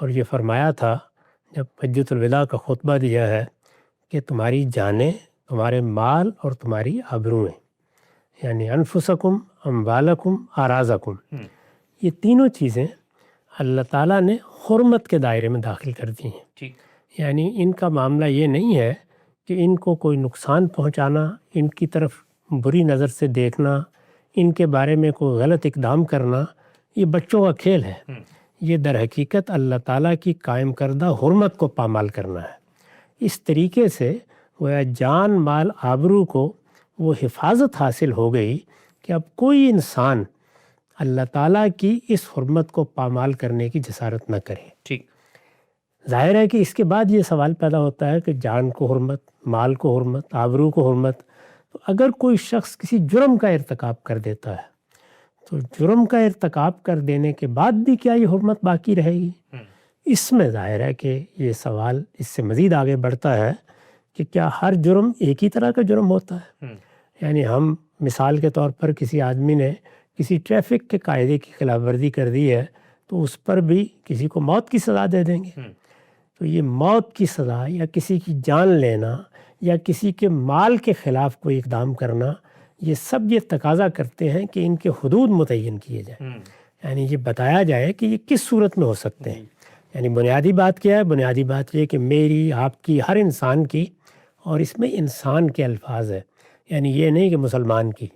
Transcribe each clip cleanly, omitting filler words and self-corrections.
اور یہ فرمایا تھا جب حجۃ الوداع کا خطبہ دیا ہے کہ تمہاری جانیں، تمہارے مال اور تمہاری آبروئیں، یعنی انفسکم، اموالکم، اعراضکم، یہ تینوں چیزیں اللہ تعالیٰ نے حرمت کے دائرے میں داخل کر دی ہیں۔ یعنی ان کا معاملہ یہ نہیں ہے کہ ان کو کوئی نقصان پہنچانا، ان کی طرف بری نظر سے دیکھنا، ان کے بارے میں کوئی غلط اقدام کرنا، یہ بچوں کا کھیل ہے۔ یہ در حقیقت اللہ تعالیٰ کی قائم کردہ حرمت کو پامال کرنا ہے۔ اس طریقے سے گویا جان، مال، آبرو کو وہ حفاظت حاصل ہو گئی کہ اب کوئی انسان اللہ تعالیٰ کی اس حرمت کو پامال کرنے کی جسارت نہ کرے۔ ٹھیک، ظاہر ہے کہ اس کے بعد یہ سوال پیدا ہوتا ہے کہ جان کو حرمت، مال کو حرمت، آبرو کو حرمت، تو اگر کوئی شخص کسی جرم کا ارتکاب کر دیتا ہے تو جرم کا ارتکاب کر دینے کے بعد بھی کیا یہ حرمت باقی رہے گی؟ اس میں ظاہر ہے کہ یہ سوال اس سے مزید آگے بڑھتا ہے کہ کیا ہر جرم ایک ہی طرح کا جرم ہوتا ہے؟ یعنی ہم مثال کے طور پر کسی آدمی نے کسی ٹریفک کے قاعدے کی خلاف ورزی کر دی ہے تو اس پر بھی کسی کو موت کی سزا دے دیں گے۔ تو یہ موت کی سزا یا کسی کی جان لینا یا کسی کے مال کے خلاف کوئی اقدام کرنا، یہ سب یہ تقاضا کرتے ہیں کہ ان کے حدود متعین کیے جائیں، یعنی یہ بتایا جائے کہ یہ کس صورت میں ہو سکتے ہیں۔ یعنی بنیادی بات کیا ہے؟ بنیادی بات یہ کہ میری، آپ کی، ہر انسان کی، اور اس میں انسان کے الفاظ ہے، یعنی یہ نہیں کہ مسلمان کی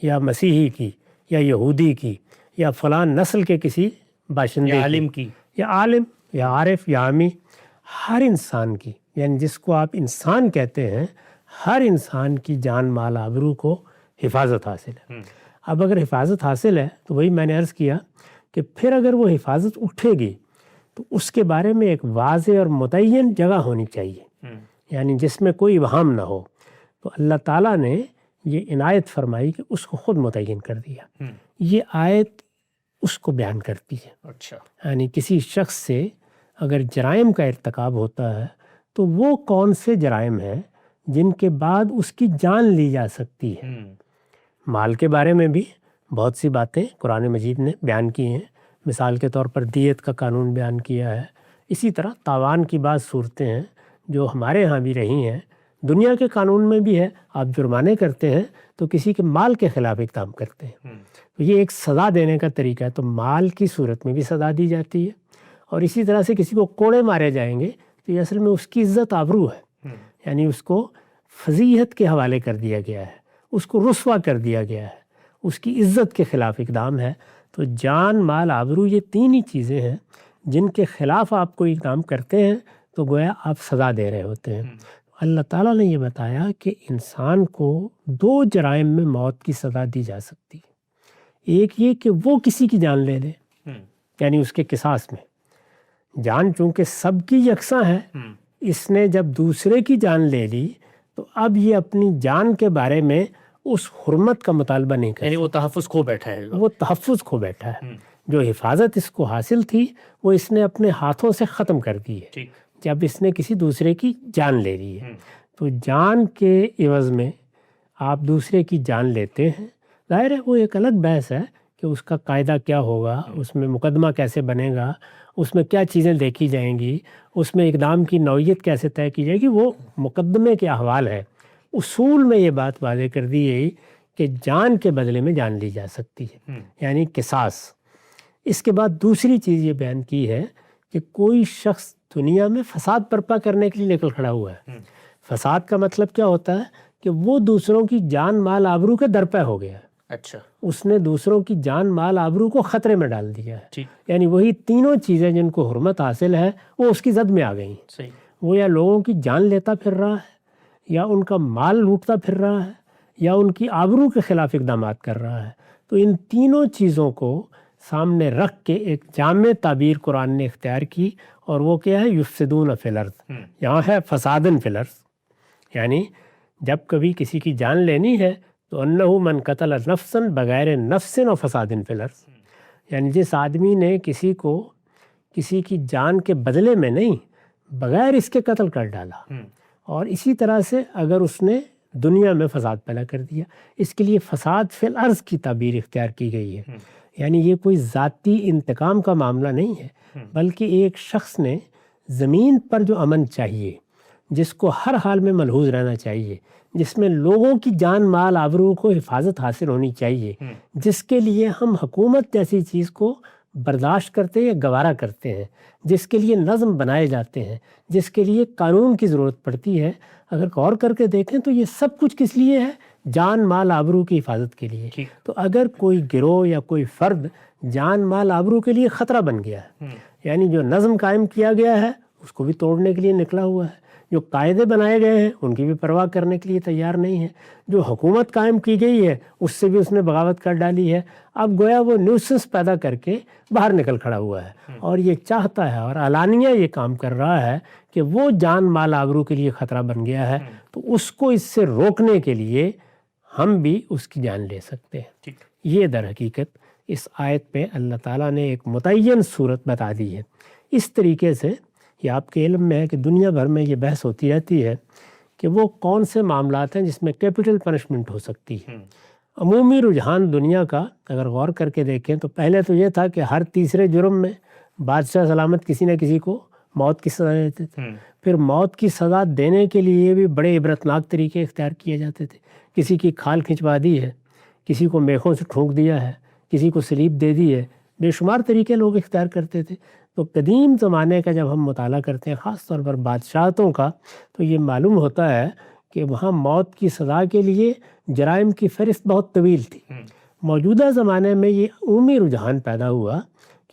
یا مسیحی کی یا یہودی کی یا فلاں نسل کے کسی باشندے عالم کی، یا عالم یا عارف یا عامی، ہر انسان کی، یعنی جس کو آپ انسان کہتے ہیں، ہر انسان کی جان، مال، آبرو کو حفاظت حاصل ہے۔ اب اگر حفاظت حاصل ہے تو وہی میں نے عرض کیا کہ پھر اگر وہ حفاظت اٹھے گی تو اس کے بارے میں ایک واضح اور متعین جگہ ہونی چاہیے، یعنی جس میں کوئی ابہام نہ ہو۔ تو اللہ تعالیٰ نے یہ عنایت فرمائی کہ اس کو خود متعین کر دیا۔ یہ آیت اس کو بیان کرتی ہے۔ اچھا، یعنی کسی شخص سے اگر جرائم کا ارتکاب ہوتا ہے تو وہ کون سے جرائم ہیں جن کے بعد اس کی جان لی جا سکتی ہے۔ مال کے بارے میں بھی بہت سی باتیں قرآن مجید نے بیان کی ہیں، مثال کے طور پر دیت کا قانون بیان کیا ہے۔ اسی طرح تاوان کی بعض صورتیں ہیں جو ہمارے ہاں بھی رہی ہیں، دنیا کے قانون میں بھی ہے۔ آپ جرمانے کرتے ہیں تو کسی کے مال کے خلاف اقدام کرتے ہیں، تو یہ ایک سزا دینے کا طریقہ ہے، تو مال کی صورت میں بھی سزا دی جاتی ہے۔ اور اسی طرح سے کسی کو کوڑے مارے جائیں گے تو یہ اصل میں اس کی عزت آبرو ہے، یعنی اس کو فضیحت کے حوالے کر دیا گیا ہے، اس کو رسوا کر دیا گیا ہے، اس کی عزت کے خلاف اقدام ہے۔ تو جان، مال، آبرو، یہ تین ہی چیزیں ہیں جن کے خلاف آپ کوئی اقدام کرتے ہیں تو گویا آپ سزا دے رہے ہوتے ہیں۔ اللہ تعالیٰ نے یہ بتایا کہ انسان کو دو جرائم میں موت کی سزا دی جا سکتی ہے۔ ایک یہ کہ وہ کسی کی جان لے لے، یعنی اس کے قصاص میں۔ جان چونکہ سب کی یکساں ہے، اس نے جب دوسرے کی جان لے لی تو اب یہ اپنی جان کے بارے میں اس حرمت کا مطالبہ نہیں کرتا، یعنی وہ تحفظ کھو بیٹھا ہے، وہ تحفظ کھو بیٹھا ہے۔ جو حفاظت اس کو حاصل تھی وہ اس نے اپنے ہاتھوں سے ختم کر دی ہے جب اس نے کسی دوسرے کی جان لے لی ہے۔ تو جان کے عوض میں آپ دوسرے کی جان لیتے ہیں، ظاہر ہے وہ ایک الگ بحث ہے کہ اس کا قاعدہ کیا ہوگا، اس میں مقدمہ کیسے بنے گا، اس میں کیا چیزیں دیکھی جائیں گی، اس میں اقدام کی نوعیت کیسے طے کی جائے گی، وہ مقدمے کے احوال ہے۔ اصول میں یہ بات واضح کر دی گئی کہ جان کے بدلے میں جان لی جا سکتی ہے، یعنی قصاص۔ اس کے بعد دوسری چیز یہ بیان کی ہے کہ کوئی شخص دنیا میں فساد برپا کرنے کے لیے نکل کھڑا ہوا ہے۔ فساد کا مطلب کیا ہوتا ہے کہ وہ دوسروں کی جان، مال، آبرو کے درپے ہو گیا ہے۔ اچھا، اس نے دوسروں کی جان، مال، آبرو کو خطرے میں ڈال دیا ہے، یعنی وہی تینوں چیزیں جن کو حرمت حاصل ہے وہ اس کی زد میں آ گئی ہیں۔ وہ یا لوگوں کی جان لیتا پھر رہا ہے، یا ان کا مال لوٹتا پھر رہا ہے، یا ان کی آبرو کے خلاف اقدامات کر رہا ہے۔ تو ان تینوں چیزوں کو سامنے رکھ کے ایک جامع تعبیر قرآن نے اختیار کی، اور وہ کیا ہے؟ یفسدون فی الارض، یہاں ہے فسادن فی الارض، یعنی جب کبھی کسی کی جان لینی ہے تو انہ من قتل نفسا بغیر نفس و فساد فی الارض، یعنی جس آدمی نے کسی کو کسی کی جان کے بدلے میں نہیں، بغیر اس کے قتل کر ڈالا، اور اسی طرح سے اگر اس نے دنیا میں فساد پیدا کر دیا، اس کے لیے فساد فی الارض کی تعبیر اختیار کی گئی ہے۔ یعنی یہ کوئی ذاتی انتقام کا معاملہ نہیں ہے، بلکہ ایک شخص نے زمین پر جو امن چاہیے، جس کو ہر حال میں ملحوظ رہنا چاہیے، جس میں لوگوں کی جان مال آبرو کو حفاظت حاصل ہونی چاہیے، جس کے لیے ہم حکومت جیسی چیز کو برداشت کرتے یا گوارا کرتے ہیں، جس کے لیے نظم بنائے جاتے ہیں، جس کے لیے قانون کی ضرورت پڑتی ہے، اگر غور کر کے دیکھیں تو یہ سب کچھ کس لیے ہے؟ جان مال آبرو کی حفاظت کے لیے۔ تو اگر کوئی گروہ یا کوئی فرد جان مال آبرو کے لیے خطرہ بن گیا ہے، یعنی جو نظم قائم کیا گیا ہے اس کو بھی توڑنے کے لیے نکلا ہوا ہے، جو قاعدے بنائے گئے ہیں ان کی بھی پرواہ کرنے کے لیے تیار نہیں ہے، جو حکومت قائم کی گئی ہے اس سے بھی اس نے بغاوت کر ڈالی ہے، اب گویا وہ نیوسنس پیدا کر کے باہر نکل کھڑا ہوا ہے اور یہ چاہتا ہے اور علانیہ یہ کام کر رہا ہے کہ وہ جان مال آبرو کے لیے خطرہ بن گیا ہے، تو اس کو اس سے روکنے کے لیے ہم بھی اس کی جان لے سکتے ہیں۔ یہ در حقیقت اس آیت پہ اللہ تعالیٰ نے ایک متعین صورت بتا دی ہے۔ اس طریقے سے یہ آپ کے علم میں ہے کہ دنیا بھر میں یہ بحث ہوتی رہتی ہے کہ وہ کون سے معاملات ہیں جس میں کیپٹل پنشمنٹ ہو سکتی ہے۔ عمومی رجحان دنیا کا اگر غور کر کے دیکھیں تو پہلے تو یہ تھا کہ ہر تیسرے جرم میں بادشاہ سلامت کسی نہ کسی کو موت کی سزا دیتے تھے، پھر موت کی سزا دینے کے لیے بھی بڑے عبرتناک طریقے اختیار کیے جاتے تھے، کسی کی کھال کھنچوا دی ہے، کسی کو میخوں سے ٹھونک دیا ہے، کسی کو سلیب دے دی ہے، بے شمار طریقے لوگ اختیار کرتے تھے۔ تو قدیم زمانے کا جب ہم مطالعہ کرتے ہیں خاص طور پر بادشاہتوں کا، تو یہ معلوم ہوتا ہے کہ وہاں موت کی سزا کے لیے جرائم کی فہرست بہت طویل تھی۔ موجودہ زمانے میں یہ عمومی رجحان پیدا ہوا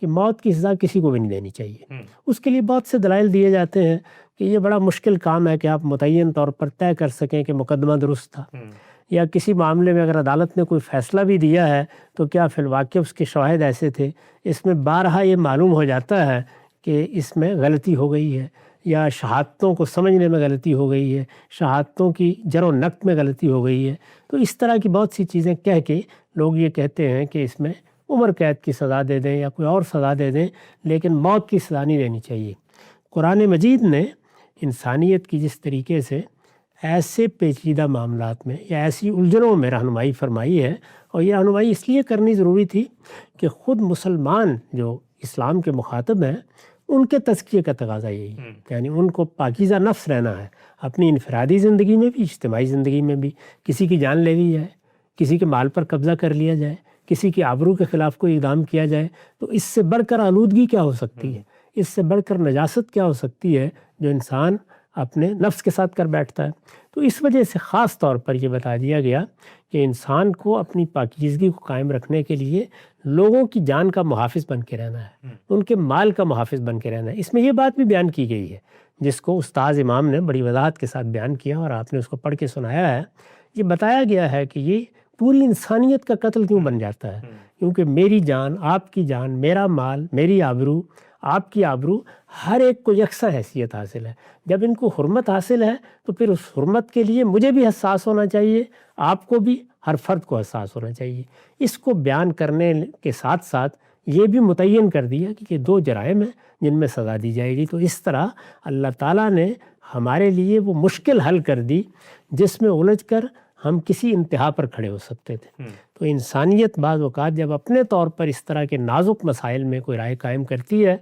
کہ موت کی سزا کسی کو بھی نہیں دینی چاہیے۔ اس کے لیے بہت سے دلائل دیے جاتے ہیں کہ یہ بڑا مشکل کام ہے کہ آپ متعین طور پر طے کر سکیں کہ مقدمہ درست تھا، یا کسی معاملے میں اگر عدالت نے کوئی فیصلہ بھی دیا ہے تو کیا فی الواقع اس کے شواہد ایسے تھے۔ اس میں بارہا یہ معلوم ہو جاتا ہے کہ اس میں غلطی ہو گئی ہے، یا شہادتوں کو سمجھنے میں غلطی ہو گئی ہے، شہادتوں کی جر و نقد میں غلطی ہو گئی ہے۔ تو اس طرح کی بہت سی چیزیں کہہ کے لوگ یہ کہتے ہیں کہ اس میں عمر قید کی سزا دے دیں یا کوئی اور سزا دے دیں، لیکن موت کی سزا نہیں دینی چاہیے۔ قرآن مجید نے انسانیت کی جس طریقے سے ایسے پیچیدہ معاملات میں یا ایسی الجھنوں میں رہنمائی فرمائی ہے، اور یہ رہنمائی اس لیے کرنی ضروری تھی کہ خود مسلمان جو اسلام کے مخاطب ہیں ان کے تزکیے کا تقاضا یہی ہے، یعنی ان کو پاکیزہ نفس رہنا ہے، اپنی انفرادی زندگی میں بھی اجتماعی زندگی میں بھی۔ کسی کی جان لے لی جائے، کسی کے مال پر قبضہ کر لیا جائے، کسی کی آبرو کے خلاف کوئی اقدام کیا جائے، تو اس سے بڑھ کر آلودگی کیا ہو سکتی ہے، اس سے بڑھ کر نجاست کیا ہو سکتی ہے جو انسان اپنے نفس کے ساتھ کر بیٹھتا ہے۔ تو اس وجہ سے خاص طور پر یہ بتا دیا گیا کہ انسان کو اپنی پاکیزگی کو قائم رکھنے کے لیے لوگوں کی جان کا محافظ بن کے رہنا ہے، ان کے مال کا محافظ بن کے رہنا ہے۔ اس میں یہ بات بھی بیان کی گئی ہے جس کو استاذ امام نے بڑی وضاحت کے ساتھ بیان کیا اور آپ نے اس کو پڑھ کے سنایا ہے۔ یہ بتایا گیا ہے کہ یہ پوری انسانیت کا قتل کیوں بن جاتا ہے، کیونکہ میری جان، آپ کی جان، میرا مال، میری آبرو، آپ کی آبرو، ہر ایک کو یکساں حیثیت حاصل ہے۔ جب ان کو حرمت حاصل ہے تو پھر اس حرمت کے لیے مجھے بھی حساس ہونا چاہیے، آپ کو بھی، ہر فرد کو حساس ہونا چاہیے۔ اس کو بیان کرنے کے ساتھ ساتھ یہ بھی متعین کر دیا کہ یہ دو جرائم ہیں جن میں سزا دی جائے گی۔ تو اس طرح اللہ تعالیٰ نے ہمارے لیے وہ مشکل حل کر دی جس میں الجھ کر ہم کسی انتہا پر کھڑے ہو سکتے تھے۔ تو انسانیت بعض اوقات جب اپنے طور پر اس طرح کے نازک مسائل میں کوئی رائے قائم کرتی ہے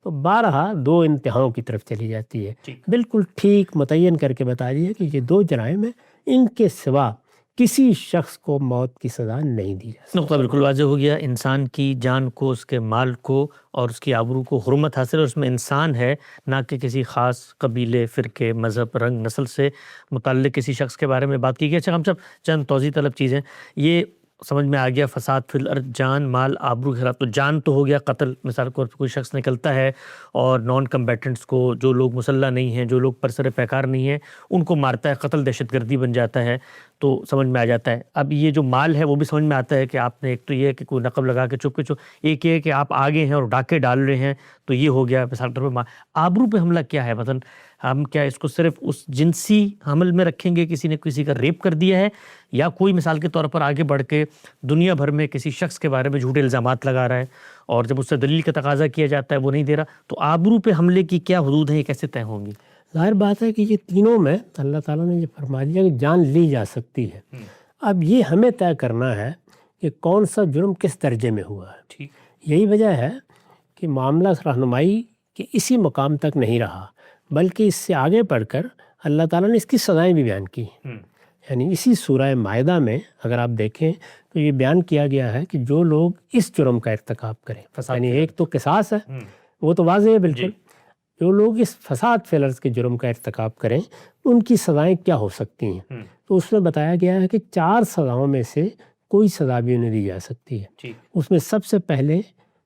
تو بارہا دو انتہاؤں کی طرف چلی جاتی ہے۔ بالکل ٹھیک متعین کر کے بتا دیا کہ یہ دو جرائم ہیں، ان کے سوا کسی شخص کو موت کی سزا نہیں دی جا سکتی۔ نقطہ بالکل واضح ہو گیا، انسان کی جان کو، اس کے مال کو اور اس کی آبرو کو حرمت حاصل ہے، اور اس میں انسان ہے، نہ کہ کسی خاص قبیلے، فرقے، مذہب، رنگ، نسل سے متعلق کسی شخص کے بارے میں بات کی گئی۔ اچھا ہم سب چند توضیح طلب چیزیں، یہ سمجھ میں آ گیا فساد فی الارض، جان مال آبرو کے خلاف۔ تو جان تو ہو گیا قتل، مثال کے طور پر کوئی شخص نکلتا ہے اور نان کمبیٹنٹس کو، جو لوگ مسلح نہیں ہیں، جو لوگ پرسر پیکار نہیں ہیں، ان کو مارتا ہے، قتل دہشت گردی بن جاتا ہے، تو سمجھ میں آ جاتا ہے۔ اب یہ جو مال ہے وہ بھی سمجھ میں آتا ہے کہ آپ نے ایک تو یہ ہے کہ کوئی نقب لگا کے چپ کے چپ، ایک یہ ہے کہ آپ آگے ہیں اور ڈاکے ڈال رہے ہیں، تو یہ ہو گیا مثال کے طور پر۔ آبرو پہ حملہ کیا ہے؟ مثلا ہم کیا اس کو صرف اس جنسی حمل میں رکھیں گے، کسی نے کسی کا ریپ کر دیا ہے، یا کوئی مثال کے طور پر آگے بڑھ کے دنیا بھر میں کسی شخص کے بارے میں جھوٹے الزامات لگا رہا ہے اور جب اس سے دلیل کا تقاضا کیا جاتا ہے وہ نہیں دے رہا، تو آبرو پہ حملے کی کیا حدود ہیں، یہ کیسے طے ہوں گی؟ ظاہر بات ہے کہ یہ تینوں میں اللہ تعالیٰ نے یہ فرما دیا کہ جان لی جا سکتی ہے۔ اب یہ ہمیں طے کرنا ہے کہ کون سا جرم کس درجے میں ہوا ہے۔ ٹھیک، یہی وجہ ہے کہ معاملہ رہنمائی کے اسی مقام تک نہیں رہا، بلکہ اس سے آگے بڑھ کر اللہ تعالیٰ نے اس کی سزائیں بھی بیان کی۔ یعنی اسی سورہ مائدہ میں اگر آپ دیکھیں تو یہ بیان کیا گیا ہے کہ جو لوگ اس جرم کا ارتکاب کریں، یعنی ایک تو قصاص ہے، وہ تو واضح ہے بالکل، جو لوگ اس فساد فی الارض کے جرم کا ارتکاب کریں ان کی سزائیں کیا ہو سکتی ہیں۔ تو اس میں بتایا گیا ہے کہ 4 سزاؤں میں سے کوئی سزا بھی انہیں دی جا سکتی ہے۔ اس میں سب سے پہلے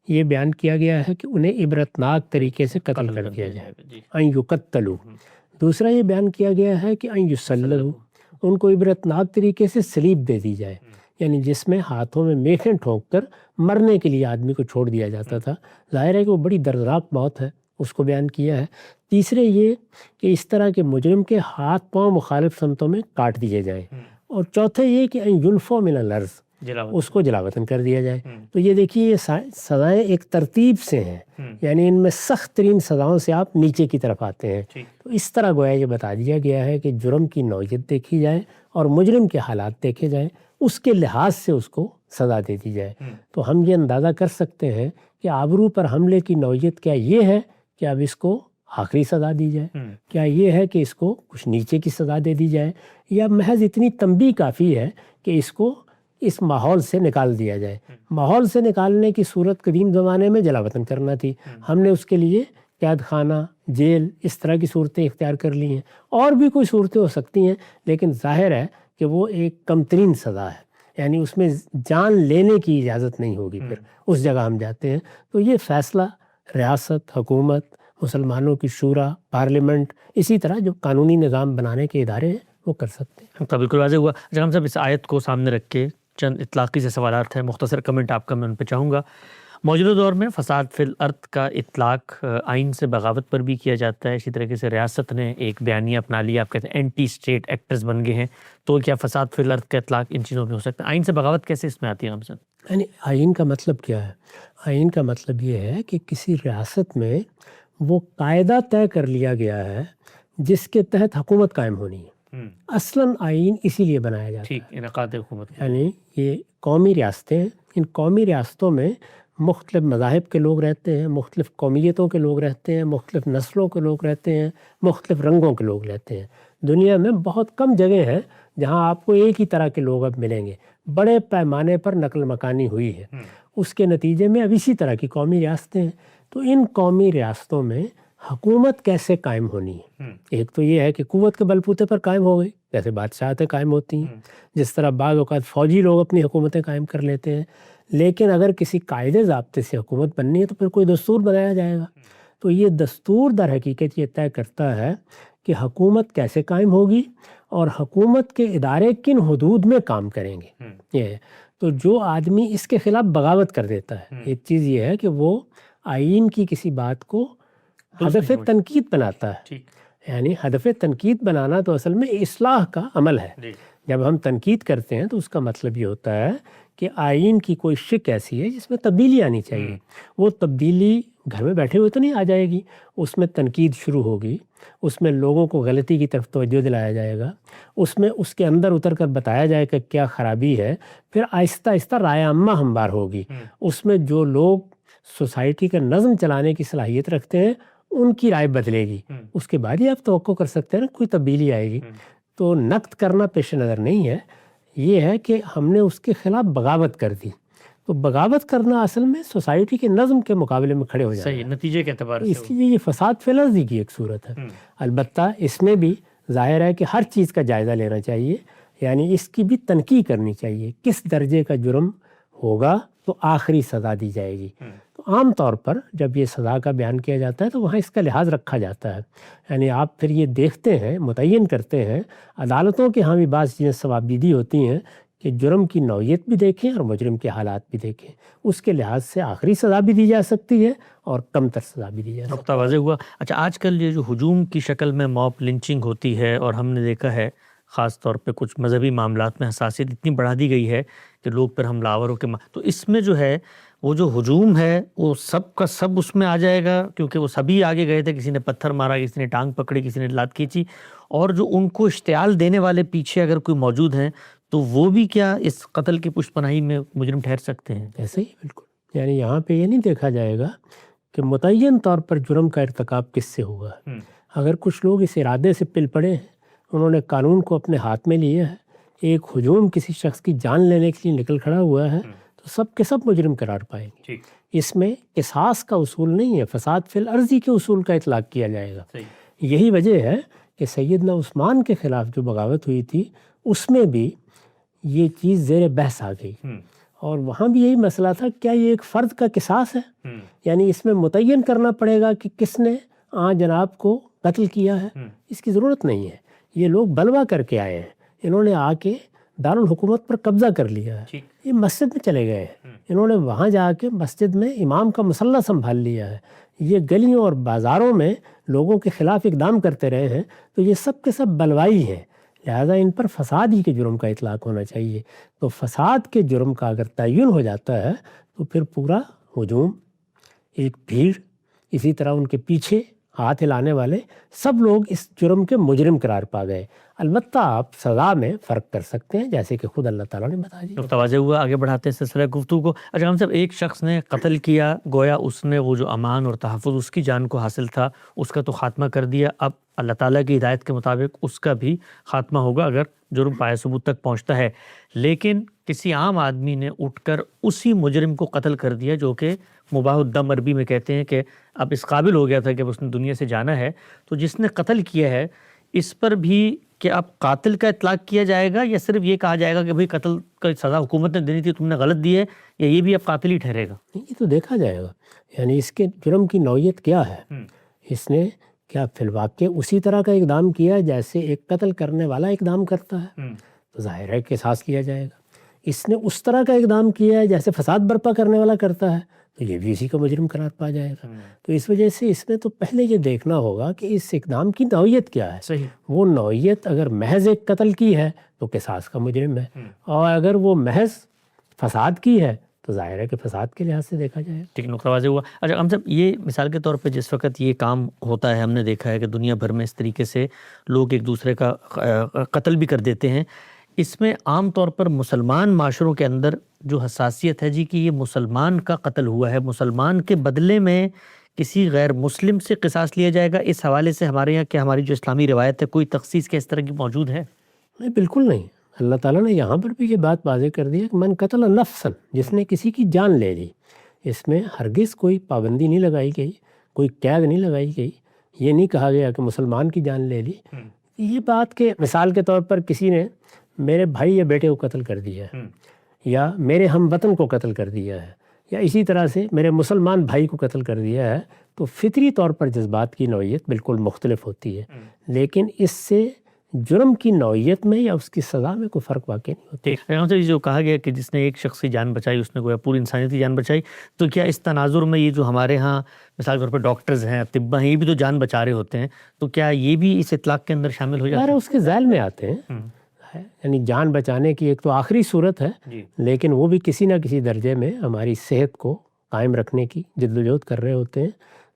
یہ بیان کیا گیا ہے کہ انہیں عبرتناک طریقے سے قتل کر دیا جائے، ان یقتلوا۔ دوسرا یہ بیان کیا گیا ہے کہ ان یصلبوا، ان کو عبرتناک طریقے سے سلیب دے دی جائے، یعنی جس میں ہاتھوں میں میخیں ٹھونک کر مرنے کے لیے آدمی کو چھوڑ دیا جاتا تھا۔ ظاہر ہے کہ وہ بڑی دردناک موت ہے، اس کو بیان کیا ہے۔ تیسرے یہ کہ اس طرح کے مجرم کے ہاتھ پاؤں مخالف سمتوں میں کاٹ دیے جائیں، اور چوتھے یہ کہ ان ینفوا من الارض، اس کو جلا وطن کر دیا جائے۔ تو یہ دیکھیے یہ سزائیں ایک ترتیب سے ہیں، یعنی ان میں سخت ترین سزاؤں سے آپ نیچے کی طرف آتے ہیں۔ تو اس طرح گویا یہ بتا دیا گیا ہے کہ جرم کی نوعیت دیکھی جائے اور مجرم کے حالات دیکھے جائیں، اس کے لحاظ سے اس کو سزا دے دی جائے۔ تو ہم یہ اندازہ کر سکتے ہیں کہ آبرو پر حملے کی نوعیت کیا یہ ہے کہ اب اس کو آخری سزا دی جائے، کیا یہ ہے کہ اس کو کچھ نیچے کی سزا دے دی جائے، یا محض اتنی تنبیہ کافی ہے کہ اس کو اس ماحول سے نکال دیا جائے۔ ماحول سے نکالنے کی صورت قدیم زمانے میں جلا وطن کرنا تھی، ہم نے اس کے لیے قید خانہ، جیل، اس طرح کی صورتیں اختیار کر لی ہیں، اور بھی کوئی صورتیں ہو سکتی ہیں، لیکن ظاہر ہے کہ وہ ایک کم ترین سزا ہے، یعنی اس میں جان لینے کی اجازت نہیں ہوگی۔ پھر اس جگہ ہم جاتے ہیں تو یہ فیصلہ ریاست، حکومت، مسلمانوں کی شورا، پارلیمنٹ، اسی طرح جو قانونی نظام بنانے کے ادارے ہیں وہ کر سکتے ہیں۔ تو بالکل واضح ہوا۔ ہم صاحب اس آیت کو سامنے رکھ کے چند اطلاقی سے سوالات ہیں، مختصر کمنٹ آپ کا میں ان پہ چاہوں گا۔ موجودہ دور میں فساد فی الارض کا اطلاق آئین سے بغاوت پر بھی کیا جاتا ہے، اسی طریقے سے ریاست نے ایک بیانیہ اپنا لیا، آپ کہتے ہیں اینٹی اسٹیٹ ایکٹرز بن گئے ہیں، تو کیا فساد فی الارض کا اطلاق ان چیزوں میں ہو سکتا ہے؟ آئین سے بغاوت کیسے اس میں آتی ہے ہم صاحب؟ یعنی آئین کا مطلب کیا ہے؟ آئین کا مطلب یہ ہے کہ کسی ریاست میں وہ قاعدہ طے کر لیا گیا ہے جس کے تحت حکومت قائم ہونی ہے۔ اصلاً آئین اسی لیے بنایا جاتا ہے، انعقاد حکومت، یعنی یہ قومی ریاستیں ہیں، ان قومی ریاستوں میں مختلف مذاہب کے لوگ رہتے ہیں، مختلف قومیتوں کے لوگ رہتے ہیں، مختلف نسلوں کے لوگ رہتے ہیں، مختلف رنگوں کے لوگ رہتے ہیں۔ دنیا میں بہت کم جگہ ہیں جہاں آپ کو ایک ہی طرح کے لوگ اب ملیں گے۔ بڑے پیمانے پر نقل مکانی ہوئی ہے، اس کے نتیجے میں اب اسی طرح کی قومی ریاستیں ہیں۔ تو ان قومی ریاستوں میں حکومت کیسے قائم ہونی ہے؟ ایک تو یہ ہے کہ قوت کے بلبوتے پر قائم ہو گئی، جیسے بادشاہتیں قائم ہوتی ہیں، جس طرح بعض اوقات فوجی لوگ اپنی حکومتیں قائم کر لیتے ہیں۔ لیکن اگر کسی قاعدے ضابطے سے حکومت بننی ہے تو پھر کوئی دستور بنایا جائے گا۔ تو یہ دستور در حقیقت یہ طے کرتا ہے کہ حکومت کیسے قائم ہوگی اور حکومت کے ادارے کن حدود میں کام کریں گے۔ یہ ہے تو جو آدمی اس کے خلاف بغاوت کر دیتا ہے، ایک چیز یہ ہے کہ وہ آئین کی کسی بات کو ہدف تنقید بناتا ہے، یعنی ہدف تنقید بنانا تو اصل میں اصلاح کا عمل ہے۔ جب ہم تنقید کرتے ہیں تو اس کا مطلب یہ ہوتا ہے کہ آئین کی کوئی شک ایسی ہے جس میں تبدیلی آنی چاہیے، وہ تبدیلی گھر میں بیٹھے ہوئے تو نہیں آ جائے گی، اس میں تنقید شروع ہوگی، اس میں لوگوں کو غلطی کی طرف توجہ دلایا جائے گا، اس میں اس کے اندر اتر کر بتایا جائے کہ کیا خرابی ہے، پھر آہستہ آہستہ رائے عامہ ہموار ہوگی۔ اس میں جو لوگ سوسائٹی کا نظم چلانے کی صلاحیت رکھتے ہیں ان کی رائے بدلے گی، اس کے بعد ہی آپ توقع کر سکتے ہیں نا کوئی تبدیلی آئے گی۔ تو نقد کرنا پیش نظر نہیں ہے، یہ ہے کہ ہم نے اس کے خلاف بغاوت کر دی۔ تو بغاوت کرنا اصل میں سوسائٹی کے نظم کے مقابلے میں کھڑے ہو جانا ہے، صحیح نتیجے کے اعتبار سے، اس لیے یہ فساد فی الارض کی ایک صورت ہے۔ البتہ اس میں بھی ظاہر ہے کہ ہر چیز کا جائزہ لینا چاہیے، یعنی اس کی بھی تنقیح کرنی چاہیے، کس درجے کا جرم ہوگا تو آخری سزا دی جائے گی۔ تو عام طور پر جب یہ سزا کا بیان کیا جاتا ہے تو وہاں اس کا لحاظ رکھا جاتا ہے، یعنی آپ پھر یہ دیکھتے ہیں، متعین کرتے ہیں، عدالتوں کے ہاں بھی بعض چیزیں ثوابدیدی ہوتی ہیں کہ جرم کی نوعیت بھی دیکھیں اور مجرم کے حالات بھی دیکھیں، اس کے لحاظ سے آخری سزا بھی دی جا سکتی ہے اور کم تر سزا بھی دی جا سکتی ہے۔ نقطہ واضح ہوا۔ اچھا، آج کل یہ جو ہجوم کی شکل میں موب لنچنگ ہوتی ہے، اور ہم نے دیکھا ہے خاص طور پہ کچھ مذہبی معاملات میں حساسیت اتنی بڑھا دی گئی ہے کہ لوگ پھر حملہ آوروں کے تو اس میں جو ہے وہ جو ہجوم ہے وہ سب کا سب اس میں آ جائے گا، کیونکہ وہ سبھی آگے گئے تھے، کسی نے پتھر مارا، کسی نے ٹانگ پکڑی، کسی نے لات کھینچی، اور جو ان کو اشتعال دینے والے پیچھے اگر کوئی موجود ہیں تو وہ بھی کیا اس قتل کی پشت پناہی میں مجرم ٹھہر سکتے ہیں؟ ایسے ہی بالکل، یعنی یہاں پہ یہ نہیں دیکھا جائے گا کہ متعین طور پر جرم کا ارتکاب کس سے ہوا ہے۔ اگر کچھ لوگ اس ارادے سے پل پڑے ہیں، انہوں نے قانون کو اپنے ہاتھ میں لیا ہے، ایک ہجوم کسی شخص کی جان لینے کے لیے نکل کھڑا ہوا ہے، تو سب کے سب مجرم قرار پائیں گے۔ اس میں قصاص کا اصول نہیں ہے، فساد فی الارض کے اصول کا اطلاق کیا جائے گا۔ یہی وجہ ہے کہ سیدنا عثمان کے خلاف جو بغاوت ہوئی تھی اس میں بھی یہ چیز زیر بحث آ گئی، اور وہاں بھی یہی مسئلہ تھا، کیا یہ ایک فرد کا قصاص ہے؟ یعنی اس میں متعین کرنا پڑے گا کہ کس نے جناب کو قتل کیا ہے۔ اس کی ضرورت نہیں ہے، یہ لوگ بلوا کر کے آئے ہیں، انہوں نے آ کے دارالحکومت پر قبضہ کر لیا ہے، یہ مسجد میں چلے گئے ہیں، انہوں نے وہاں جا کے مسجد میں امام کا مصلی سنبھال لیا ہے، یہ گلیوں اور بازاروں میں لوگوں کے خلاف اقدام کرتے رہے ہیں، تو یہ سب کے سب بلوائی ہیں، لہذا ان پر فساد ہی کے جرم کا اطلاق ہونا چاہیے۔ تو فساد کے جرم کا اگر تعین ہو جاتا ہے تو پھر پورا ہجوم، ایک بھیڑ، اسی طرح ان کے پیچھے ہاتھ ہلانے والے سب لوگ اس جرم کے مجرم قرار پا گئے۔ البتہ آپ سزا میں فرق کر سکتے ہیں، جیسے کہ خود اللہ تعالیٰ نے بتا دیا۔ نقطہ واضح ہوا، آگے بڑھاتے ہیں سلسلہ گفتگو کو۔ اچھا ہم صاحب، ایک شخص نے قتل کیا، گویا اس نے وہ جو امان اور تحفظ اس کی جان کو حاصل تھا اس کا تو خاتمہ کر دیا، اب اللہ تعالیٰ کی ہدایت کے مطابق اس کا بھی خاتمہ ہوگا اگر جرم پائے ثبوت تک پہنچتا ہے۔ لیکن کسی عام آدمی نے اٹھ کر اسی مجرم کو قتل کر دیا، جو کہ مباح الدم عربی میں کہتے ہیں کہ اب اس قابل ہو گیا تھا کہ اس نے دنیا سے جانا ہے، تو جس نے قتل کیا ہے اس پر بھی کہ اب قاتل کا اطلاق کیا جائے گا، یا صرف یہ کہا جائے گا کہ بھئی قتل کا سزا حکومت نے دینی تھی، تم نے غلط دی ہے، یا یہ بھی اب قاتل ہی ٹھہرے گا؟ یہ تو دیکھا جائے گا، یعنی اس کے جرم کی نوعیت کیا ہے، اس نے کیا فی الواقع اسی طرح کا اقدام کیا جیسے ایک قتل کرنے والا اقدام کرتا ہے، تو ظاہر ہے کہ قصاص لیا جائے گا۔ اس نے اس طرح کا اقدام کیا ہے جیسے فساد برپا کرنے والا کرتا ہے، تو یہ بھی اسی کا مجرم قرار پا جائے گا۔ تو اس وجہ سے اس نے تو پہلے یہ دیکھنا ہوگا کہ اس اقدام کی نوعیت کیا ہے۔ صحیح۔ وہ نوعیت اگر محض ایک قتل کی ہے تو قصاص کا مجرم ہے، اور اگر وہ محض فساد کی ہے تو ظاہر ہے کہ فساد کے لحاظ سے دیکھا جائے گا۔ ٹھیک، نقطہ واضح ہوا۔ اچھا ہم صاحب، یہ مثال کے طور پہ جس وقت یہ کام ہوتا ہے، ہم نے دیکھا ہے کہ دنیا بھر میں اس طریقے سے لوگ ایک دوسرے کا قتل بھی کر دیتے ہیں، اس میں عام طور پر مسلمان معاشروں کے اندر جو حساسیت ہے جی کہ یہ مسلمان کا قتل ہوا ہے، مسلمان کے بدلے میں کسی غیر مسلم سے قصاص لیا جائے گا، اس حوالے سے ہمارے یہاں کہ ہماری جو اسلامی روایت ہے کوئی تخصیص کے اس طرح کی موجود ہے؟ نہیں، بالکل نہیں۔ اللہ تعالیٰ نے یہاں پر بھی یہ بات واضح کر دی ہے کہ من قتل نفسا، جس نے کسی کی جان لے لی، اس میں ہرگز کوئی پابندی نہیں لگائی گئی، کوئی قید نہیں لگائی گئی، یہ نہیں کہا گیا کہ مسلمان کی جان لے لی۔ یہ بات کہ مثال کے طور پر کسی نے میرے بھائی یا بیٹے کو قتل کر دیا ہے، یا میرے ہم وطن کو قتل کر دیا ہے، یا اسی طرح سے میرے مسلمان بھائی کو قتل کر دیا ہے، تو فطری طور پر جذبات کی نوعیت بالکل مختلف ہوتی ہے، لیکن اس سے جرم کی نوعیت میں یا اس کی سزا میں کوئی فرق واقع نہیں ہوتا۔ یہاں سے جو کہا گیا کہ جس نے ایک شخص کی جان بچائی اس نے گویا پوری انسانیت کی جان بچائی، تو کیا اس تناظر میں یہ جو ہمارے ہاں مثال کے طور پر ڈاکٹرز ہیں، طباء ہیں، یہ بھی تو جان بچا رہے ہوتے ہیں، تو کیا یہ بھی اس اطلاق کے اندر شامل ہو جاتا ہے؟ اس کے ذیل میں آتے ہیں، یعنی جان بچانے کی ایک تو آخری صورت ہے، لیکن وہ بھی کسی نہ کسی درجے میں ہماری صحت کو قائم رکھنے کی جدوجہد کر رہے ہوتے ہیں۔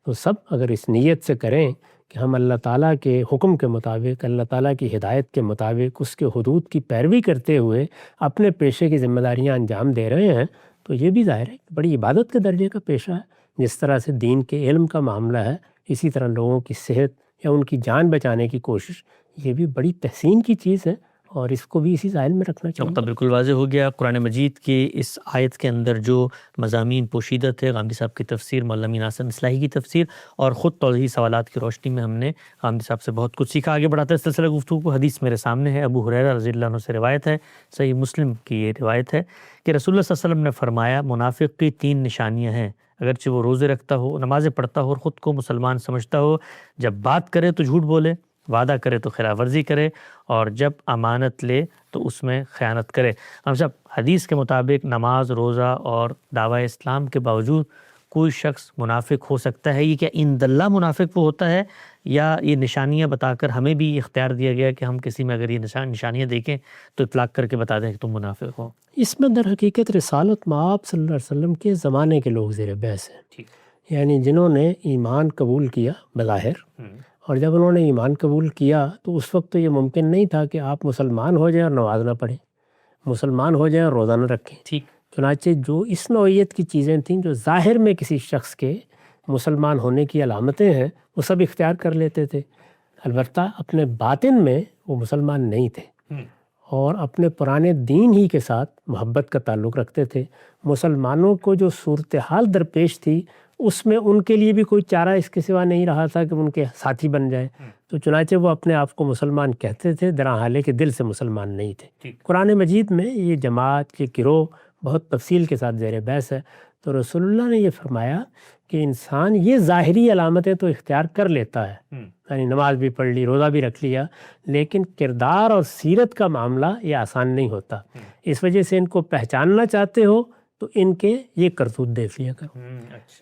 تو سب اگر اس نیت سے کریں کہ ہم اللہ تعالیٰ کے حکم کے مطابق، اللہ تعالیٰ کی ہدایت کے مطابق، اس کے حدود کی پیروی کرتے ہوئے اپنے پیشے کی ذمہ داریاں انجام دے رہے ہیں، تو یہ بھی ظاہر ہے کہ بڑی عبادت کے درجے کا پیشہ ہے۔ جس طرح سے دین کے علم کا معاملہ ہے، اسی طرح لوگوں کی صحت یا ان کی جان بچانے کی کوشش، یہ بھی بڑی تحسین کی چیز ہے، اور اس کو بھی اسی ذہن میں رکھنا چاہیے۔ نقطہ بالکل واضح ہو گیا۔ قرآن مجید کی اس آیت کے اندر جو مضامین پوشیدہ تھے، غامدی صاحب کی تفسیر، مولانا امین احسن اصلاحی کی تفسیر، اور خود توضیحی سوالات کی روشنی میں ہم نے غامدی صاحب سے بہت کچھ سیکھا۔ آگے بڑھاتے ہیں سلسلہ گفتگو کو۔ حدیث میرے سامنے ہے، ابو ہریرہ رضی اللہ عنہ سے روایت ہے، صحیح مسلم کی یہ روایت ہے کہ رسول اللہ صلی اللہ علیہ وسلم نے فرمایا، منافق کی 3 نشانیاں ہیں، اگرچہ وہ روزے رکھتا ہو، نمازیں پڑھتا ہو اور خود کو مسلمان سمجھتا ہو، جب بات کرے تو جھوٹ بولے، وعدہ کرے تو خلاف ورزی کرے، اور جب امانت لے تو اس میں خیانت کرے۔ ہم سب حدیث کے مطابق نماز، روزہ اور دعوی اسلام کے باوجود کوئی شخص منافق ہو سکتا ہے؟ یہ کیا عند اللہ منافق وہ ہوتا ہے، یا یہ نشانیاں بتا کر ہمیں بھی اختیار دیا گیا کہ ہم کسی میں اگر یہ نشانیاں دیکھیں تو اطلاق کر کے بتا دیں کہ تم منافق ہو؟ اس میں در حقیقت رسالت مآب صلی اللہ علیہ وسلم کے زمانے کے لوگ زیر بحث ہیں، یعنی جنہوں نے ایمان قبول کیا بظاہر، اور جب انہوں نے ایمان قبول کیا تو اس وقت تو یہ ممکن نہیں تھا کہ آپ مسلمان ہو جائیں اور نماز نہ پڑھیں، مسلمان ہو جائیں اور روزہ نہ رکھیں۔ ٹھیک۔ چنانچہ جو اس نوعیت کی چیزیں تھیں جو ظاہر میں کسی شخص کے مسلمان ہونے کی علامتیں ہیں وہ سب اختیار کر لیتے تھے، البتہ اپنے باطن میں وہ مسلمان نہیں تھے اور اپنے پرانے دین ہی کے ساتھ محبت کا تعلق رکھتے تھے۔ مسلمانوں کو جو صورتحال درپیش تھی اس میں ان کے لیے بھی کوئی چارہ اس کے سوا نہیں رہا تھا کہ ان کے ساتھی بن جائیں، تو چنانچہ وہ اپنے آپ کو مسلمان کہتے تھے، درحالے کے دل سے مسلمان نہیں تھے۔ قرآن مجید میں یہ جماعت، یہ گروہ بہت تفصیل کے ساتھ زیر بحث ہے، تو رسول اللہ نے یہ فرمایا کہ انسان یہ ظاہری علامتیں تو اختیار کر لیتا ہے، یعنی نماز بھی پڑھ لی، روزہ بھی رکھ لیا، لیکن کردار اور سیرت کا معاملہ یہ آسان نہیں ہوتا۔ اس وجہ سے ان کو پہچاننا چاہتے ہو تو ان کے یہ کرتوت دیکھ لیا کرو۔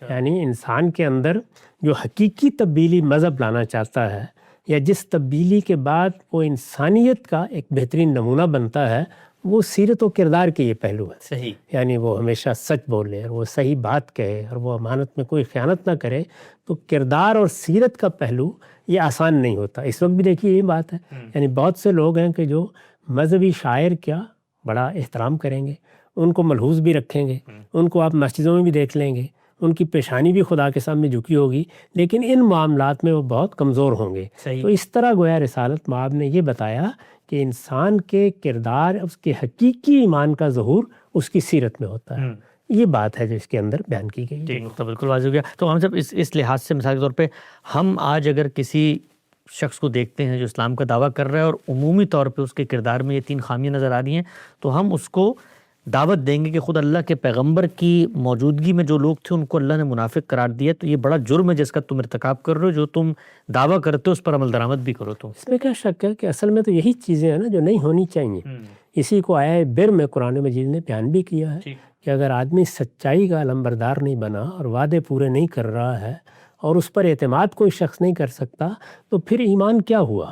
یعنی انسان کے اندر جو حقیقی تبدیلی مذہب لانا چاہتا ہے یا جس تبدیلی کے بعد وہ انسانیت کا ایک بہترین نمونہ بنتا ہے، وہ سیرت و کردار کے یہ پہلو ہے۔ صحیح۔ یعنی وہ ہمیشہ سچ بولے اور وہ صحیح بات کہے اور وہ امانت میں کوئی خیانت نہ کرے، تو کردار اور سیرت کا پہلو یہ آسان نہیں ہوتا۔ اس وقت بھی دیکھیے یہ بات ہے، یعنی بہت سے لوگ ہیں کہ جو مذہبی شاعر کا بڑا احترام کریں گے، ان کو ملحوظ بھی رکھیں گے، ان کو آپ مسجدوں میں بھی دیکھ لیں گے، ان کی پیشانی بھی خدا کے سامنے جھکی ہوگی، لیکن ان معاملات میں وہ بہت کمزور ہوں گے۔ تو اس طرح گویا رسالت مآب نے یہ بتایا کہ انسان کے کردار، اس کے حقیقی ایمان کا ظہور اس کی سیرت میں ہوتا ہے۔ یہ بات ہے جو اس کے اندر بیان کی گئی۔ ٹھیک، نقطہ بالکل واضح ہو گیا۔ تو ہم سب اس لحاظ سے مثال کے طور پہ ہم آج اگر کسی شخص کو دیکھتے ہیں جو اسلام کا دعویٰ کر رہا ہے اور عمومی طور پہ اس کے کردار میں یہ 3 خامیاں نظر آ رہی ہیں، تو ہم اس کو دعوت دیں گے کہ خود اللہ کے پیغمبر کی موجودگی میں جو لوگ تھے ان کو اللہ نے منافق قرار دیا، تو یہ بڑا جرم ہے جس کا تم ارتکاب کر رہے ہو، جو تم دعویٰ کرتے ہو اس پر عمل درآمد بھی کرو تم۔ اس میں کیا شک ہے کہ اصل میں تو یہی چیزیں ہیں نا جو نہیں ہونی چاہیے۔ اسی کو آیا بر میں قرآن مجید نے بیان بھی کیا ہے کہ اگر آدمی سچائی کا علمبردار نہیں بنا اور وعدے پورے نہیں کر رہا ہے اور اس پر اعتماد کوئی شخص نہیں کر سکتا، تو پھر ایمان کیا ہوا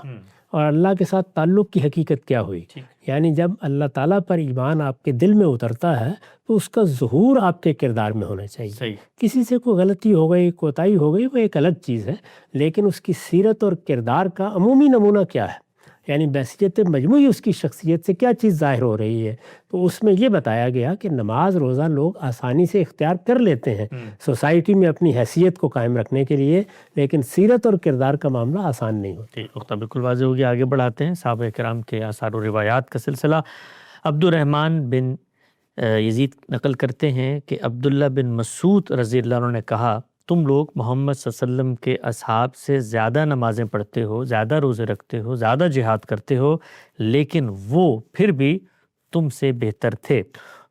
اور اللہ کے ساتھ تعلق کی حقیقت کیا ہوئی؟ یعنی جب اللہ تعالیٰ پر ایمان آپ کے دل میں اترتا ہے تو اس کا ظہور آپ کے کردار میں ہونا چاہیے۔ کسی سے کوئی غلطی ہو گئی، کوتاہی ہو گئی، وہ ایک الگ چیز ہے، لیکن اس کی سیرت اور کردار کا عمومی نمونہ کیا ہے، یعنی بحیثیت مجموعی اس کی شخصیت سے کیا چیز ظاہر ہو رہی ہے۔ تو اس میں یہ بتایا گیا کہ نماز روزہ لوگ آسانی سے اختیار کر لیتے ہیں سوسائٹی میں اپنی حیثیت کو قائم رکھنے کے لیے، لیکن سیرت اور کردار کا معاملہ آسان نہیں ہوتا۔ نقطہ بالکل واضح ہو گیا۔ آگے بڑھاتے ہیں صحابہ کرام کے آثار و روایات کا سلسلہ۔ عبد الرحمن بن یزید نقل کرتے ہیں کہ عبداللہ بن مسعود رضی اللہ عنہ نے کہا، تم لوگ محمد صلی اللہ علیہ وسلم کے اصحاب سے زیادہ نمازیں پڑھتے ہو، زیادہ روزے رکھتے ہو، زیادہ جہاد کرتے ہو، لیکن وہ پھر بھی تم سے بہتر تھے۔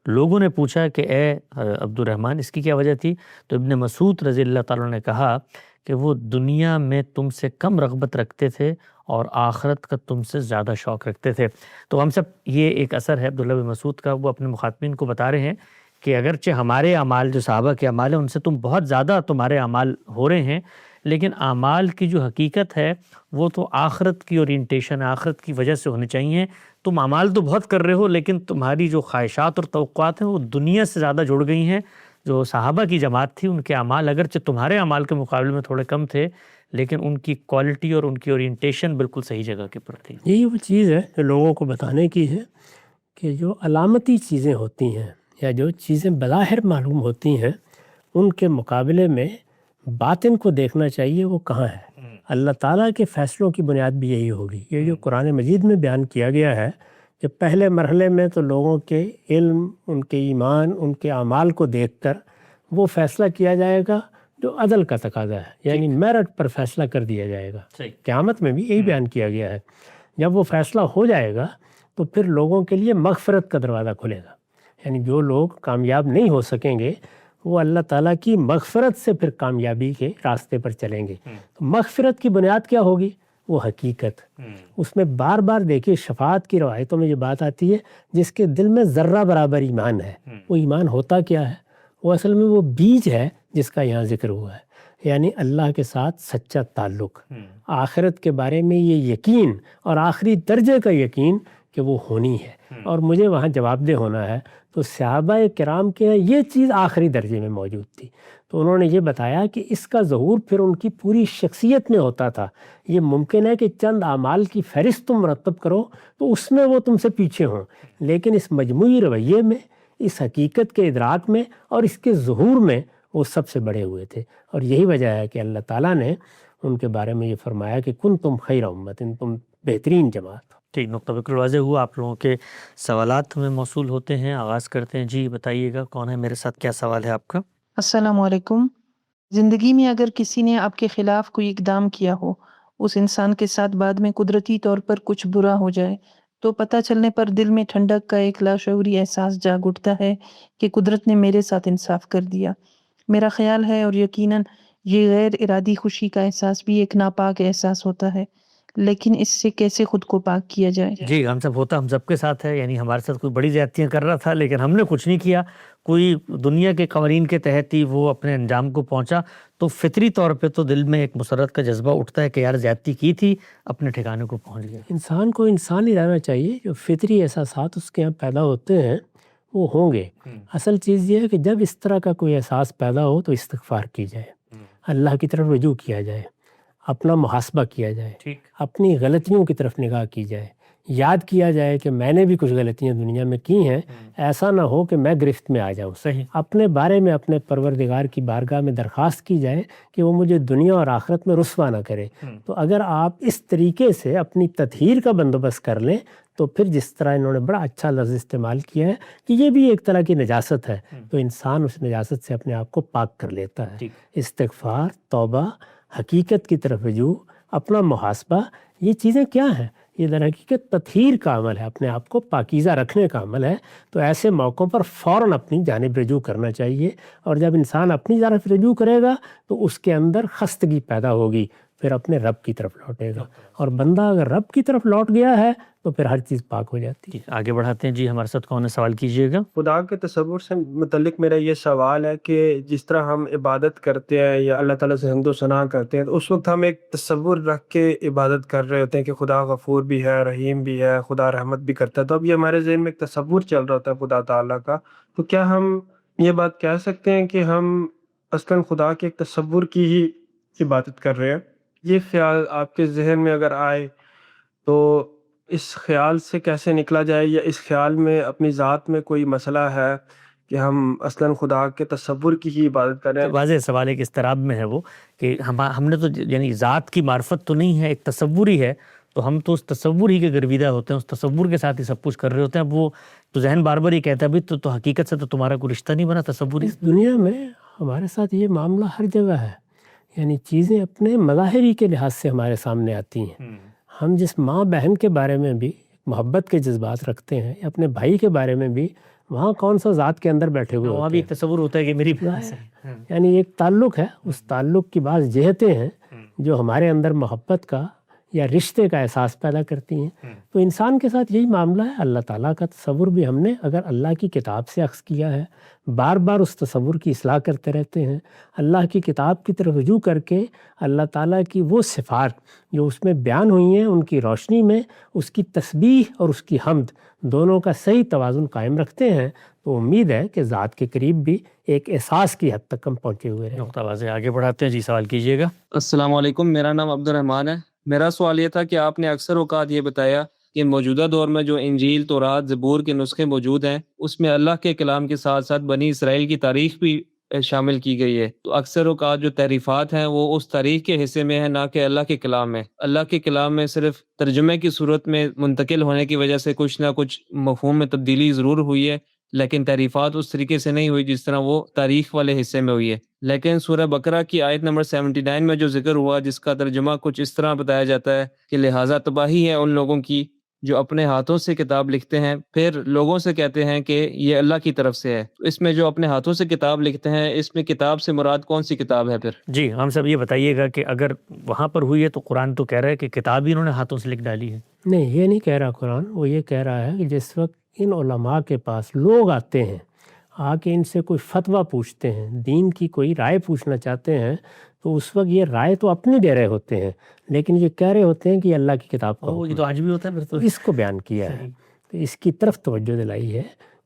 لوگوں نے پوچھا کہ اے عبد الرحمن اس کی کیا وجہ تھی؟ تو ابن مسعود رضی اللہ تعالیٰ نے کہا کہ وہ دنیا میں تم سے کم رغبت رکھتے تھے اور آخرت کا تم سے زیادہ شوق رکھتے تھے۔ تو ہم سب یہ ایک اثر ہے عبداللہ بن مسعود کا، وہ اپنے مخاطبین کو بتا رہے ہیں کہ اگرچہ ہمارے اعمال جو صحابہ کے اعمال ہیں ان سے تم بہت زیادہ تمہارے اعمال ہو رہے ہیں، لیکن اعمال کی جو حقیقت ہے وہ تو آخرت کی اورینٹیشن، آخرت کی وجہ سے ہونی چاہیے۔ تم اعمال تو بہت کر رہے ہو لیکن تمہاری جو خواہشات اور توقعات ہیں وہ دنیا سے زیادہ جڑ گئی ہیں۔ جو صحابہ کی جماعت تھی ان کے اعمال اگرچہ تمہارے اعمال کے مقابلے میں تھوڑے کم تھے، لیکن ان کی کوالٹی اور ان کی اورینٹیشن بالکل صحیح جگہ کے پر تھی۔ یہی وہ چیز ہے جو لوگوں کو بتانے کی ہے کہ جو علامتی چیزیں ہوتی ہیں یا جو چیزیں بظاہر معلوم ہوتی ہیں ان کے مقابلے میں باطن کو دیکھنا چاہیے وہ کہاں ہے۔ اللہ تعالیٰ کے فیصلوں کی بنیاد بھی یہی ہوگی۔ یہ جو قرآن مجید میں بیان کیا گیا ہے کہ پہلے مرحلے میں تو لوگوں کے علم، ان کے ایمان، ان کے اعمال کو دیکھ کر وہ فیصلہ کیا جائے گا جو عدل کا تقاضا ہے، یعنی میرٹ پر فیصلہ کر دیا جائے گا۔ قیامت میں بھی یہی بیان کیا گیا ہے۔ جب وہ فیصلہ ہو جائے گا تو پھر لوگوں کے لیے مغفرت کا دروازہ کھلے گا، یعنی جو لوگ کامیاب نہیں ہو سکیں گے وہ اللہ تعالیٰ کی مغفرت سے پھر کامیابی کے راستے پر چلیں گے۔ تو مغفرت کی بنیاد کیا ہوگی؟ وہ حقیقت۔ اس میں بار بار دیکھیے شفاعت کی روایتوں میں یہ بات آتی ہے جس کے دل میں ذرہ برابر ایمان ہے۔ وہ ایمان ہوتا کیا ہے؟ وہ اصل میں وہ بیج ہے جس کا یہاں ذکر ہوا ہے، یعنی اللہ کے ساتھ سچا تعلق، آخرت کے بارے میں یہ یقین اور آخری درجے کا یقین کہ وہ ہونی ہے اور مجھے وہاں جواب دہ ہونا ہے۔ تو صحابہ کرام کے یہ چیز آخری درجے میں موجود تھی۔ تو انہوں نے یہ بتایا کہ اس کا ظہور پھر ان کی پوری شخصیت میں ہوتا تھا. یہ ممکن ہے کہ چند اعمال کی فہرست تم مرتب کرو تو اس میں وہ تم سے پیچھے ہوں، لیکن اس مجموعی رویے میں، اس حقیقت کے ادراک میں اور اس کے ظہور میں وہ سب سے بڑے ہوئے تھے. اور یہی وجہ ہے کہ اللہ تعالیٰ نے ان کے بارے میں یہ فرمایا کہ کنتم خیر امت، تم بہترین جماعت. ٹھیک، نقطہ بالکل واضح ہوا. آپ لوگوں کے سوالات میں موصول ہوتے ہیں، آغاز کرتے ہیں. جی بتائیے گا کون ہے میرے ساتھ، کیا سوال ہے آپ کا؟ السلام علیکم. زندگی میں اگر کسی نے آپ کے خلاف کوئی اقدام کیا ہو، اس انسان کے ساتھ بعد میں قدرتی طور پر کچھ برا ہو جائے، تو پتہ چلنے پر دل میں ٹھنڈک کا ایک لاشعوری احساس جاگ اٹھتا ہے کہ قدرت نے میرے ساتھ انصاف کر دیا. میرا خیال ہے، اور یقیناً یہ غیر ارادی خوشی کا احساس بھی ایک ناپاک احساس ہوتا ہے، لیکن اس سے کیسے خود کو پاک کیا جائے؟ جی ہم سب کے ساتھ ہے. یعنی ہمارے ساتھ کوئی بڑی زیادتیاں کر رہا تھا لیکن ہم نے کچھ نہیں کیا، کوئی دنیا کے قوانین کے تحت ہی وہ اپنے انجام کو پہنچا، تو فطری طور پہ تو دل میں ایک مسرت کا جذبہ اٹھتا ہے کہ یار زیادتی کی تھی، اپنے ٹھکانے کو پہنچ گیا. انسان کو انسان ہی رہنا چاہیے. جو فطری احساسات اس کے یہاں پیدا ہوتے ہیں وہ ہوں گے. اصل چیز یہ ہے کہ جب اس طرح کا کوئی احساس پیدا ہو تو استغفار کی جائے، اللہ کی طرف رجوع کیا جائے، اپنا محاسبہ کیا جائے، اپنی غلطیوں کی طرف نگاہ کی جائے، یاد کیا جائے کہ میں نے بھی کچھ غلطیاں دنیا میں کی ہیں، ایسا نہ ہو کہ میں گرفت میں آ جاؤں. صحیح. اپنے بارے میں اپنے پروردگار کی بارگاہ میں درخواست کی جائے کہ وہ مجھے دنیا اور آخرت میں رسوا نہ کرے. تو اگر آپ اس طریقے سے اپنی تطہیر کا بندوبست کر لیں تو پھر جس طرح انہوں نے بڑا اچھا لفظ استعمال کیا ہے کہ یہ بھی ایک طرح کی نجاست ہے، تو انسان اس نجاست سے اپنے آپ کو پاک کر لیتا ہے. استغفار، توبہ، حقیقت کی طرف رجوع، اپنا محاسبہ، یہ چیزیں کیا ہیں؟ یہ در حقیقت تطہیر کا عمل ہے، اپنے آپ کو پاکیزہ رکھنے کا عمل ہے. تو ایسے موقعوں پر فوراً اپنی جانب رجوع کرنا چاہیے، اور جب انسان اپنی جانب رجوع کرے گا تو اس کے اندر خستگی پیدا ہوگی، پھر اپنے رب کی طرف لوٹے گا. اور بندہ اگر رب کی طرف لوٹ گیا ہے تو پھر ہر چیز پاک ہو جاتی ہے. آگے بڑھاتے ہیں. جی ہمارے ساتھ کون ہے، سوال کیجیے گا. خدا کے تصور سے متعلق میرا یہ سوال ہے کہ جس طرح ہم عبادت کرتے ہیں یا اللہ تعالیٰ سے حمد و ثنا کرتے ہیں، تو اس وقت ہم ایک تصور رکھ کے عبادت کر رہے ہوتے ہیں کہ خدا غفور بھی ہے، رحیم بھی ہے، خدا رحمت بھی کرتا ہے. تو اب یہ ہمارے ذہن میں ایک تصور چل رہا ہوتا ہے خدا تعالیٰ کا. تو کیا ہم یہ بات کہہ سکتے ہیں کہ ہم اصلاً خدا کے ایک تصور کی ہی عبادت کر رہے ہیں؟ یہ خیال آپ کے ذہن میں اگر آئے تو اس خیال سے کیسے نکلا جائے، یا اس خیال میں اپنی ذات میں کوئی مسئلہ ہے کہ ہم اصلاً خدا کے تصور کی ہی عبادت کر رہے ہیں؟ واضح سوال ایک اضطراب میں ہے وہ کہ ہم نے تو یعنی ذات کی معرفت تو نہیں ہے، ایک تصور ہی ہے، تو ہم تو اس تصور ہی کے گرویدہ ہوتے ہیں، اس تصور کے ساتھ ہی سب کچھ کر رہے ہوتے ہیں. اب وہ تو ذہن بار بار یہ کہتا ہے بھی تو حقیقت سے تو تمہارا کوئی رشتہ نہیں بنا، تصور ہی. اس دنیا میں ہمارے ساتھ یہ معاملہ ہر جگہ ہے. یعنی چیزیں اپنے مظاہری کے لحاظ سے ہمارے سامنے آتی ہیں. ہم جس ماں بہن کے بارے میں بھی محبت کے جذبات رکھتے ہیں، یا اپنے بھائی کے بارے میں بھی، وہاں کون سا ذات کے اندر بیٹھے ہوئے وہاں بھی ایک تصور ہوتا ہے کہ میری یعنی ایک تعلق ہے. اس تعلق کی بعض جہتیں ہیں جو ہمارے اندر محبت کا یا رشتے کا احساس پیدا کرتی ہیں. تو انسان کے ساتھ یہی معاملہ ہے. اللہ تعالیٰ کا تصور بھی ہم نے اگر اللہ کی کتاب سے اخذ کیا ہے، بار بار اس تصور کی اصلاح کرتے رہتے ہیں، اللہ کی کتاب کی طرف رجوع کر کے اللہ تعالیٰ کی وہ صفات جو اس میں بیان ہوئی ہیں ان کی روشنی میں اس کی تسبیح اور اس کی حمد دونوں کا صحیح توازن قائم رکھتے ہیں، تو امید ہے کہ ذات کے قریب بھی ایک احساس کی حد تک ہم پہنچے ہوئے ہیں. نقطہ واضح. آگے بڑھاتے ہیں. جی سوال کیجیے گا. السلام علیکم، میرا نام عبد الرحمن ہے. میرا سوال یہ تھا کہ آپ نے اکثر اوقات یہ بتایا کہ موجودہ دور میں جو انجیل، تورات، زبور کے نسخے موجود ہیں، اس میں اللہ کے کلام کے ساتھ ساتھ بنی اسرائیل کی تاریخ بھی شامل کی گئی ہے. تو اکثر اوقات جو تحریفات ہیں وہ اس تاریخ کے حصے میں ہیں، نہ کہ اللہ کے کلام میں. اللہ کے کلام میں صرف ترجمے کی صورت میں منتقل ہونے کی وجہ سے کچھ نہ کچھ مفہوم میں تبدیلی ضرور ہوئی ہے، لیکن تحریفات اس طریقے سے نہیں ہوئی جس طرح وہ تاریخ والے حصے میں ہوئی ہے. لیکن سورہ بقرہ کی آیت نمبر 79 میں جو ذکر ہوا، جس کا ترجمہ کچھ اس طرح بتایا جاتا ہے کہ لہٰذا تباہی ہے ان لوگوں کی جو اپنے ہاتھوں سے کتاب لکھتے ہیں پھر لوگوں سے کہتے ہیں کہ یہ اللہ کی طرف سے ہے. اس میں جو اپنے ہاتھوں سے کتاب لکھتے ہیں، اس میں کتاب سے مراد کون سی کتاب ہے پھر؟ جی ہم سب یہ بتائیے گا کہ اگر وہاں پر ہوئی ہے تو قرآن تو کہہ رہا ہے کہ کتاب ہی انہوں نے ہاتھوں سے لکھ ڈالی ہے. نہیں، یہ نہیں کہہ رہا قرآن. وہ یہ کہہ رہا ہے کہ جس وقت ان علماء کے پاس لوگ آتے ہیں، آ کے ان سے کوئی فتویٰ پوچھتے ہیں، دین کی کوئی رائے پوچھنا چاہتے ہیں، تو اس وقت یہ رائے تو اپنی دے رہے ہوتے ہیں، لیکن یہ کہہ رہے ہوتے ہیں کہ یہ اللہ کی کتاب کا یہ تو آج بھی ہوتا ہے. پھر تو اس کو بیان کیا ہے، تو اس کی طرف توجہ دلائی ہے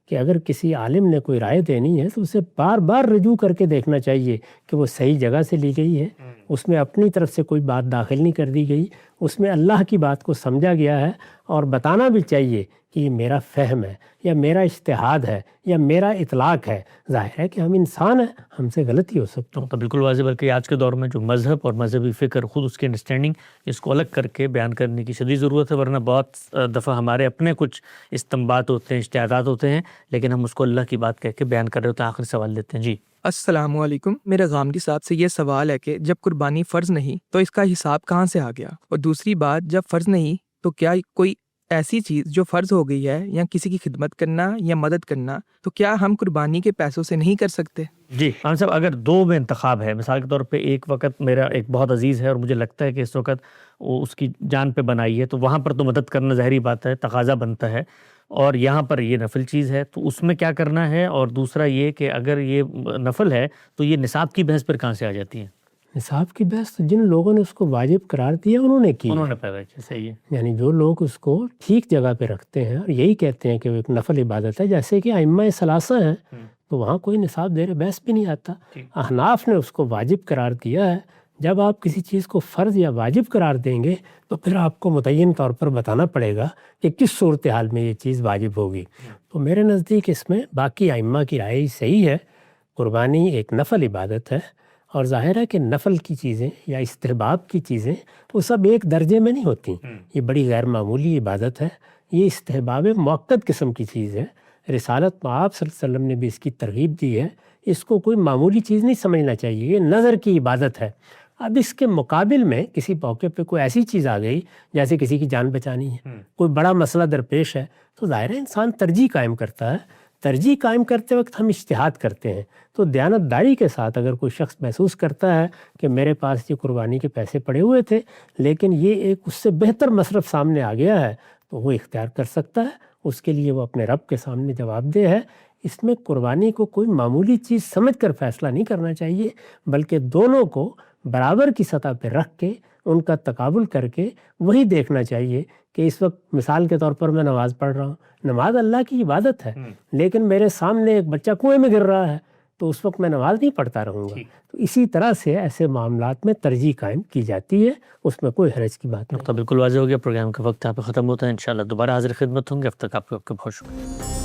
کہ اگر کسی عالم نے کوئی رائے دینی ہے تو اسے بار بار رجوع کر کے دیکھنا چاہیے کہ وہ صحیح جگہ سے لی گئی ہے، اس میں اپنی طرف سے کوئی بات داخل نہیں کر دی گئی، اس میں اللہ کی بات کو سمجھا گیا ہے، اور بتانا بھی چاہیے کہ یہ میرا فہم ہے یا میرا اجتہاد ہے یا میرا اطلاق ہے۔ ظاہر ہے کہ ہم انسان ہیں، ہم سے غلطی ہو سکتی ہے۔ تو بالکل واضح، بلکہ آج کے دور میں جو مذہب اور مذہبی فکر، خود اس کی انڈرسٹینڈنگ، اس کو الگ کر کے بیان کرنے کی شدید ضرورت ہے، ورنہ بہت دفعہ ہمارے اپنے کچھ استنباط ہوتے ہیں، اجتہادات ہوتے ہیں، لیکن ہم اس کو اللہ کی بات کہہ کے بیان کر رہے ہوتے ہیں۔ آخری سوال لیتے ہیں جی۔ السلام علیکم، میرا غامدی صاحب سے یہ سوال ہے کہ جب قربانی فرض نہیں تو اس کا حساب کہاں سے آ گیا؟ اور دوسری بات، جب فرض نہیں تو کیا کوئی ایسی چیز جو فرض ہو گئی ہے، یا کسی کی خدمت کرنا یا مدد کرنا، تو کیا ہم قربانی کے پیسوں سے نہیں کر سکتے؟ جی خان صاحب، اگر دو میں انتخاب ہے، مثال کے طور پہ ایک وقت میرا ایک بہت عزیز ہے اور مجھے لگتا ہے کہ اس وقت وہ اس کی جان پہ بنائی ہے، تو وہاں پر تو مدد کرنا ظاہری بات ہے، تقاضا بنتا ہے، اور یہاں پر یہ نفل چیز ہے، تو اس میں کیا کرنا ہے؟ اور دوسرا یہ کہ اگر یہ نفل ہے تو یہ نصاب کی بحث پر کہاں سے آ جاتی ہے؟ نصاب کی بحث تو جن لوگوں نے اس کو واجب قرار دیا انہوں نے کی، انہوں نے پیدا کیا، صحیح ہے۔ یعنی جو لوگ اس کو ٹھیک جگہ پہ رکھتے ہیں اور یہی کہتے ہیں کہ وہ ایک نفل عبادت ہے، جیسے کہ ائمہ ثلاثہ ہیں، تو وہاں کوئی نصاب دیر بحث بھی نہیں آتا۔ احناف نے اس کو واجب قرار دیا ہے۔ جب آپ کسی چیز کو فرض یا واجب قرار دیں گے تو پھر آپ کو متعین طور پر بتانا پڑے گا کہ کس صورتحال میں یہ چیز واجب ہوگی۔ تو میرے نزدیک اس میں باقی ائمہ کی رائے صحیح ہے، قربانی ایک نفل عبادت ہے، اور ظاہر ہے کہ نفل کی چیزیں یا استحباب کی چیزیں وہ سب ایک درجے میں نہیں ہوتی، یہ بڑی غیر معمولی عبادت ہے، یہ استحباب مؤکد قسم کی چیز ہے۔ رسالت میں آپ صلی اللہ علیہ وسلم نے بھی اس کی ترغیب دی ہے، اس کو کوئی معمولی چیز نہیں سمجھنا چاہیے، یہ نظر کی عبادت ہے۔ اب اس کے مقابل میں کسی موقع پہ کوئی ایسی چیز آ گئی جیسے کسی کی جان بچانی ہے، کوئی بڑا مسئلہ درپیش ہے، تو ظاہر ہے انسان ترجیح قائم کرتا ہے۔ ترجیح قائم کرتے وقت ہم اجتہاد کرتے ہیں، تو دیانتداری کے ساتھ اگر کوئی شخص محسوس کرتا ہے کہ میرے پاس یہ قربانی کے پیسے پڑے ہوئے تھے لیکن یہ ایک اس سے بہتر مصرف سامنے آ گیا ہے، تو وہ اختیار کر سکتا ہے، اس کے لیے وہ اپنے رب کے سامنے جواب دہ ہے۔ اس میں قربانی کو کوئی معمولی چیز سمجھ کر فیصلہ نہیں کرنا چاہیے، بلکہ دونوں کو برابر کی سطح پہ رکھ کے ان کا تقابل کر کے وہی دیکھنا چاہیے کہ اس وقت مثال کے طور پر میں نماز پڑھ رہا ہوں، نماز اللہ کی عبادت ہے، لیکن میرے سامنے ایک بچہ کنویں میں گر رہا ہے تو اس وقت میں نماز نہیں پڑھتا رہوں گا۔ تو اسی طرح سے ایسے معاملات میں ترجیح قائم کی جاتی ہے، اس میں کوئی حرج کی بات نہیں۔ تو بالکل واضح ہو گیا، پروگرام کا وقت یہاں پہ ختم ہوتا ہے، انشاءاللہ دوبارہ حاضر خدمت ہوں گے۔ اب تک آپ کو بہت شکریہ۔